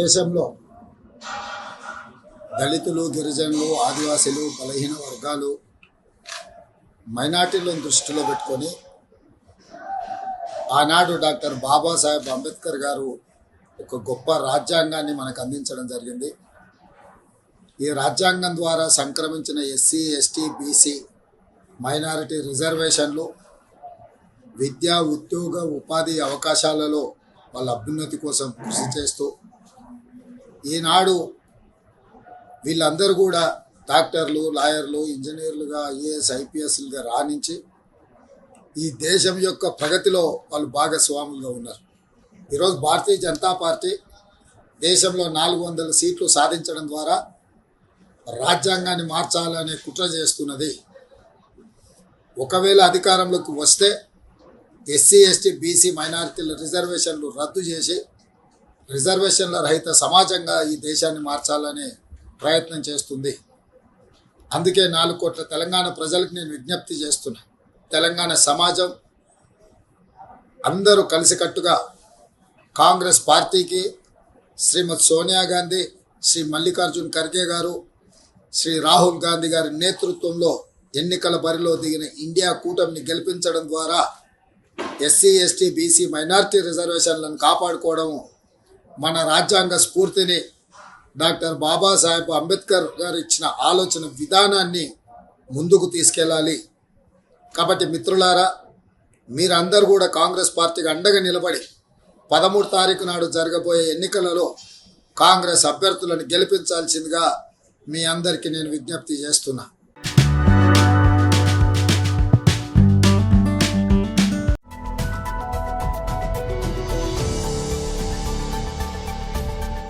దేశంలో దళితులు, గిరిజనులు, ఆదివాసీలు, బలహీన వర్గాలు, మైనార్టీలను దృష్టిలో పెట్టుకొని ఆనాడు డాక్టర్ బాబాసాహెబ్ అంబేద్కర్ గారు ఒక గొప్ప రాజ్యాంగాన్ని మనకు అందించడం జరిగింది. ఈ రాజ్యాంగం ద్వారా సంక్రమించిన ఎస్సీ, ఎస్టీ, బీసీ, మైనారిటీ రిజర్వేషన్లు విద్యా, ఉద్యోగ, ఉపాధి అవకాశాలలో వాళ్ళ అభ్యున్నతి కోసం కృషి చేస్తూ ఈనాడు వీళ్ళందరూ కూడా డాక్టర్లు, లాయర్లు, ఇంజనీర్లుగా, ఐఏఎస్, ఐపీఎస్లుగా రాణించి ఈ దేశం యొక్క ప్రగతిలో వాళ్ళు భాగస్వాములుగా ఉన్నారు. ఈరోజు భారతీయ జనతా పార్టీ దేశంలో 400 సీట్లు సాధించడం ద్వారా రాజ్యాంగాన్ని మార్చాలనే కుట్ర చేస్తున్నది. ఒకవేళ అధికారంలోకి వస్తే ఎస్సీ, ఎస్టీ, బీసీ, మైనారిటీల రిజర్వేషన్లు రద్దు చేసి రిజర్వేషన్ల రహిత సమాజంగా ఈ దేశాన్ని మార్చాలనే ప్రయత్నం చేస్తుంది. అందుకే 4 కోట్ల తెలంగాణ ప్రజలకు నేను విజ్ఞప్తి చేస్తున్నా. తెలంగాణ సమాజం అందరూ కలిసికట్టుగా కాంగ్రెస్ పార్టీకి, శ్రీమతి సోనియా గాంధీ, శ్రీ మల్లికార్జున్ ఖర్గే గారు, శ్రీ రాహుల్ గాంధీ గారి నేతృత్వంలో ఎన్నికల బరిలో దిగిన ఇండియా కూటమిని గెలిపించడం ద్వారా ఎస్సీ, ఎస్టీ, బీసీ, మైనారిటీ రిజర్వేషన్లను కాపాడుకోవడం, మన రాజ్యాంగ స్ఫూర్తిని డాక్టర్ బాబాసాహెబ్ అంబేద్కర్ గారు ఇచ్చిన ఆలోచన విధానాన్ని ముందుకు తీసుకెళ్ళాలి. కాబట్టి మిత్రులారా, మీరందరూ కూడా కాంగ్రెస్ పార్టీకి అండగా నిలబడి 13 తారీఖు నాడు జరగబోయే ఎన్నికలలో కాంగ్రెస్ అభ్యర్థులను గెలిపించాల్సిందిగా మీ అందరికీ నేను విజ్ఞప్తి చేస్తున్నా.